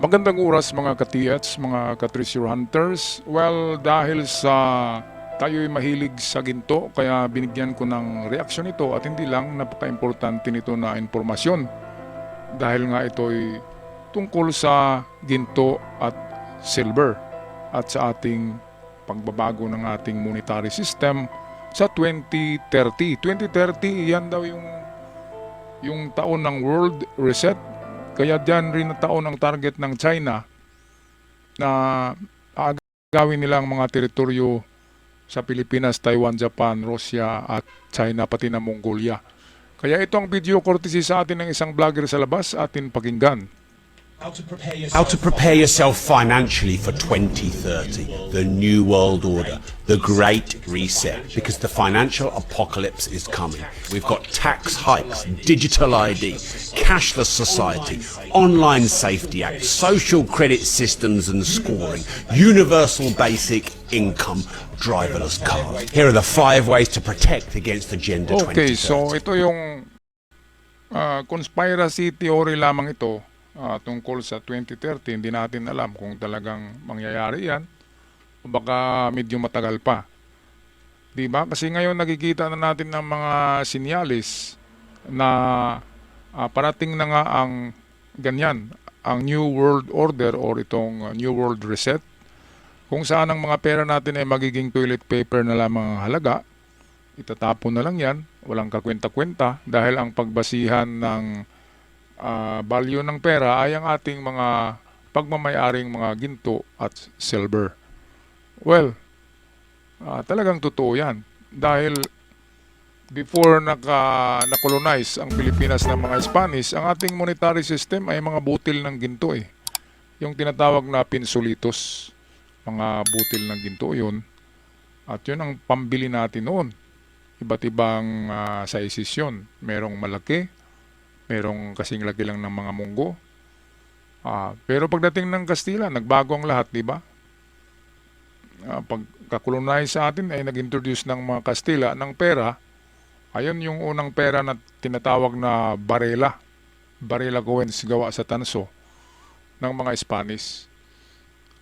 Magandang oras mga ka-TH, mga ka-treasure hunters. Well, dahil sa tayo'y mahilig sa ginto, kaya binigyan ko ng reaksyon ito at hindi lang napaka-importante nito na impormasyon. Dahil nga ito'y tungkol sa ginto at silver at sa ating pagbabago ng ating monetary system sa 2030. 2030, yan daw yung taon ng World Reset. Kaya dyan rin na taon ang target ng China na agawin nilang mga teritoryo sa Pilipinas, Taiwan, Japan, Russia at China pati na Mongolia. Kaya ito ang video courtesy sa atin ng isang vlogger sa labas, atin pakinggan. How to prepare yourself financially for 2030, the new world order, the great reset, because the financial apocalypse is coming. We've got tax hikes, digital ID, cashless society, online safety act, social credit systems and scoring, universal basic income, driverless cars. Here are the 5 ways to protect against Agenda 2030. Okay, so ito yung conspiracy theory lamang ito. Tungkol sa 2030, hindi natin alam kung talagang mangyayari yan o baka medyo matagal pa. Diba? Kasi ngayon nakikita na natin ng mga sinyalis na parating na nga ang ganyan, ang New World Order or itong New World Reset, kung saan ang mga pera natin ay magiging toilet paper na lamang ang halaga. Itatapon na lang yan, walang kakwenta-kwenta dahil ang pagbasihan ng value ng pera ay ang ating mga pagmamayaring mga ginto at silver. Well, talagang totoo yan. Dahil before na-colonize ang Pilipinas ng mga Spanish, ang ating monetary system ay mga butil ng ginto eh. Yung tinatawag na pinsolitos, mga butil ng ginto yun. At yun ang pambili natin noon. Iba't ibang sizes yun. Merong malaki, merong kasing laki lang ng mga munggo. Pero pagdating ng Kastila, nagbago ang lahat, di ba? Pagka-colonize sa atin ay nag-introduce ng mga Kastila ng pera. Ayun yung unang pera na tinatawag na barela. Barela coins gawa sa tanso ng mga Spanish.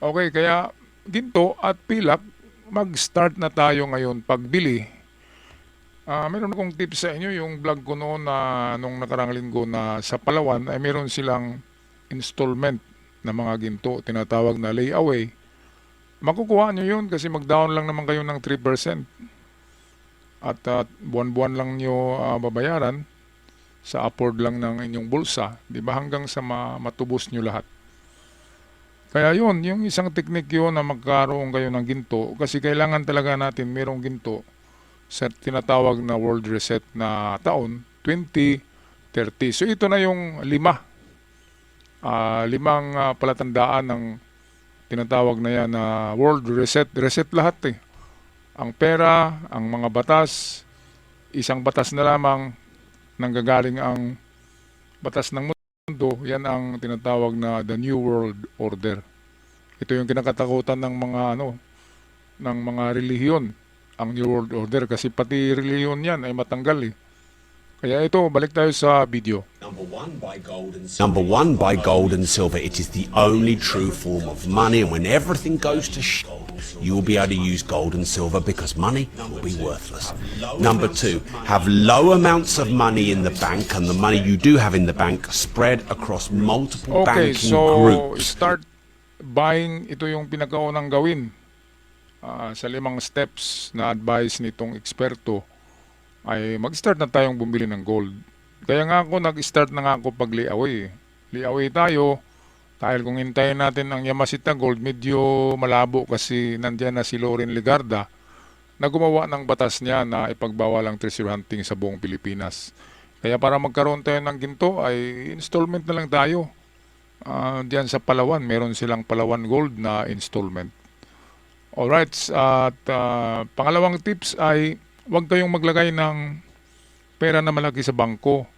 Okay, kaya ginto at pilak, mag-start na tayo ngayon pagbili. Meron akong tips sa inyo, yung vlog ko noon na nung nakarang linggo na sa Palawan ay meron silang installment na mga ginto, tinatawag na layaway. Makukuha nyo yun kasi mag-down lang naman kayo ng 3%. At buwan-buwan lang nyo babayaran sa upward lang ng inyong bulsa, di ba, hanggang sa matubos nyo lahat. Kaya yun, yung isang teknik yun na magkaroon kayo ng ginto kasi kailangan talaga natin merong ginto sa tinatawag na World Reset na taon, 2030. So ito na yung limang palatandaan ng tinatawag na yan na World Reset. Reset lahat eh. Ang pera, ang mga batas, isang batas na lamang nanggagaling ang batas ng mundo, yan ang tinatawag na the New World Order. Ito yung kinakatakutan ng mga relihiyon, ang New World Order, kasi pati reliyon yan ay matanggal eh. Kaya ito, balik tayo sa video. Number one, buy gold and silver. It is the only true form of money, and when everything goes to shit, you will be able to use gold and silver because money will be worthless. Number 2, have low amounts of money in the bank, and the money you do have in the bank spread across multiple Okay, banking so groups. start buying, ito yung pinakaunang gawin. Sa 5 steps na advice nitong eksperto ay mag-start na tayong bumili ng gold. Kaya nga ako nag-start na nga ako pag layaway. Layaway tayo dahil kung hintayin natin ang Yamashita Gold, medyo malabo kasi nandiyan na si Loren Legarda na gumawa ng batas niya na ipagbawal ang treasure hunting sa buong Pilipinas. Kaya para magkaroon tayo ng ginto ay installment na lang tayo. Diyan sa Palawan, meron silang Palawan Gold na installment. Alright, at pangalawang tips ay huwag kayong maglagay ng pera na malaki sa bangko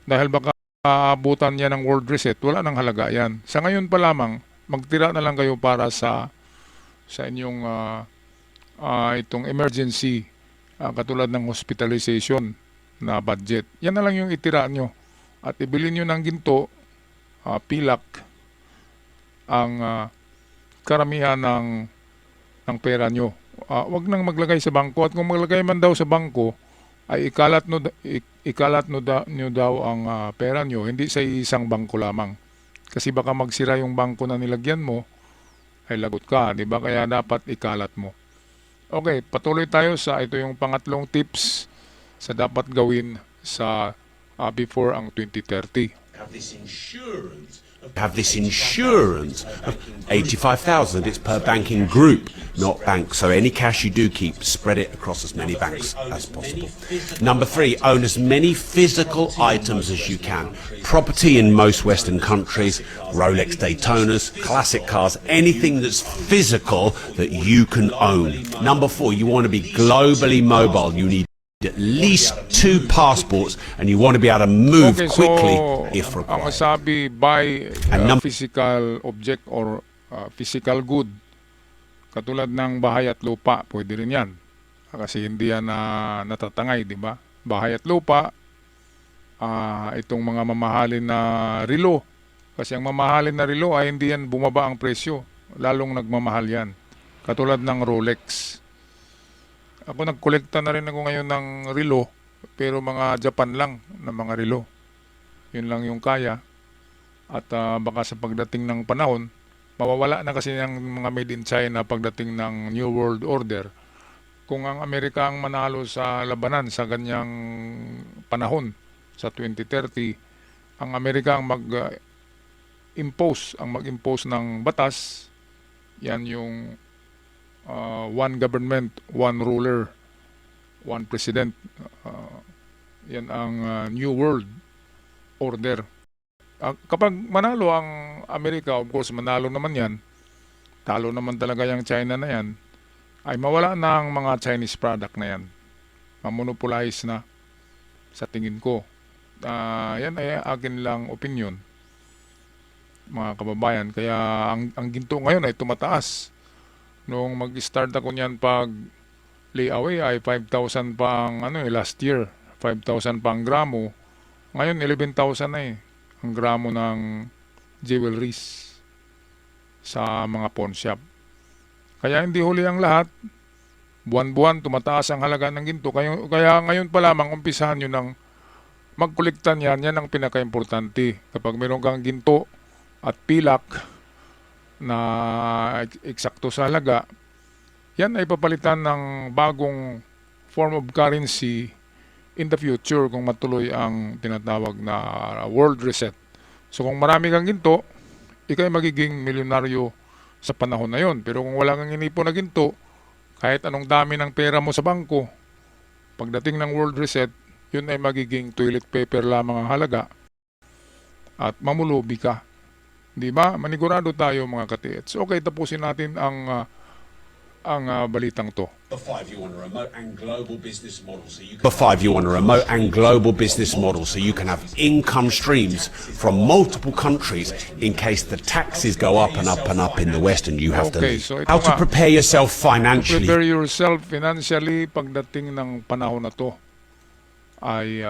dahil baka aabutan niya ng World Reset, wala nang halaga yan. Sa ngayon pa lamang, magtira na lang kayo para sa inyong itong emergency, katulad ng hospitalization na budget. Yan na lang yung itira nyo at ibili nyo ng ginto, pilak, ang karamihan ng pera nyo. Wag nang maglagay sa bangko, at kung maglagay man daw sa bangko ay nyo daw ang pera nyo, hindi sa isang bangko lamang. Kasi baka magsira yung bangko na nilagyan mo, ay lagot ka, di ba? Kaya dapat ikalat mo. Okay, patuloy tayo sa ito yung pangatlong tips sa dapat gawin sa before ang 2030. Have this insurance of 85,000. It's per banking group, not bank. So any cash you do keep, spread it across as many banks as possible. Number 3, own as many physical items as you can. Property in most Western countries, Rolex Daytonas, classic cars, anything that's physical that you can own. Number 4, you want to be globally mobile. You need at least 2 passports, and you want to be able to move Okay, quickly so if ang required. sabi, buy And physical object or physical good. Katulad ng bahay at lupa, pwede rin yan. Kasi hindi yan natatangay, di ba? Bahay at lupa, itong mga mamahalin na relo. Kasi ang mamahalin na relo ay hindi yan bumaba ang presyo. Lalong nagmamahal yan. Katulad ng Rolex. Ako nagkolekta na rin ako ngayon ng relo, pero mga Japan lang na mga relo. Yun lang yung kaya. At baka sa pagdating ng panahon, mawawala na kasi ang mga made in China pagdating ng New World Order. Kung ang Amerika ang manalo sa labanan sa ganyang panahon, sa 2030, ang Amerika ang mag-impose ng batas, yan yung one government, one ruler, one president. Yan ang New World Order. Kapag manalo ang Amerika, of course manalo naman yan, talo naman talaga yung China na yan, ay mawala na ang mga Chinese product na yan. Mamonopolize na sa tingin ko. Yan ay akin lang opinion, mga kababayan. Kaya ang ginto ngayon ay tumataas. Nung mag-start ako niyan pag layaway ay 5,000 pa ang last year, 5,000 pa ang gramo. Ngayon 11,000 na ang gramo ng jewelries sa mga pawn shop. Kaya hindi huli ang lahat. Buwan-buwan tumataas ang halaga ng ginto. Kaya ngayon pa lamang umpisahan nyo ng magkolekta niyan. Yan ang pinaka-importante. Kapag meron kang ginto at pilak na eksakto sa halaga, yan ay papalitan ng bagong form of currency in the future kung matuloy ang tinatawag na world reset. So kung marami kang ginto, ikay magiging milyonaryo sa panahon na yon. Pero kung wala kang inipon na ginto, kahit anong dami ng pera mo sa bangko, pagdating ng world reset, yun ay magiging toilet paper lamang ang halaga at mamulubi ka. Di ba? Manigurado tayo mga katiets. Okay, tapusin natin ang balitang to. Number 5, you want a remote and global business model so you can have income streams from multiple countries in case the taxes go up and up and up in the West and you have to Okay, leave. so ito How to nga. prepare yourself financially. Prepare yourself financially pagdating ng panahon na to ay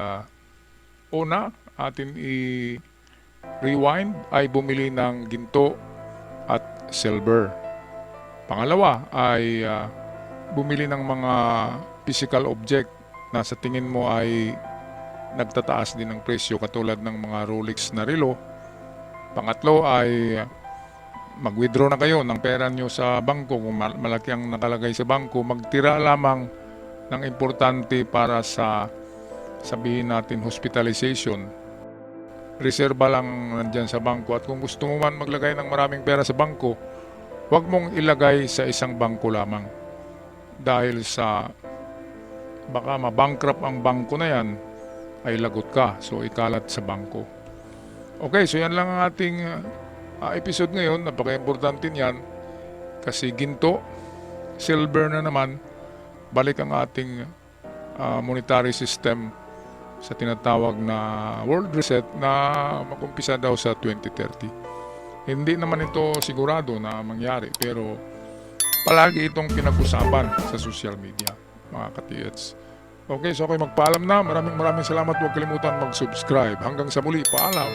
una, atin rewind ay bumili ng ginto at silver. Pangalawa ay bumili ng mga physical object na sa tingin mo ay nagtataas din ng presyo katulad ng mga Rolex na relo. Pangatlo ay mag-withdraw na kayo ng pera nyo sa bangko. Kung malaki ang nakalagay sa bangko, magtira lamang ng importante para sa, sabihin natin, hospitalization. Reserba lang nandyan sa bangko. At kung gusto mo man maglagay ng maraming pera sa bangko, huwag mong ilagay sa isang bangko lamang. Dahil sa baka mabankrupt ang bangko na yan, ay lagot ka. So ikalat sa bangko. Okay, so yan lang ang ating episode ngayon. Napaka-importante niyan. Kasi ginto, silver na naman, balik ang ating monetary system sa tinatawag na world reset na makumpisa daw sa 2030. Hindi naman ito sigurado na mangyari, pero palagi itong pinag-usapan sa social media, mga ka-TH. Okay, so ako'y magpaalam na. Maraming salamat. Huwag kalimutan mag-subscribe. Hanggang sa muli, paalam.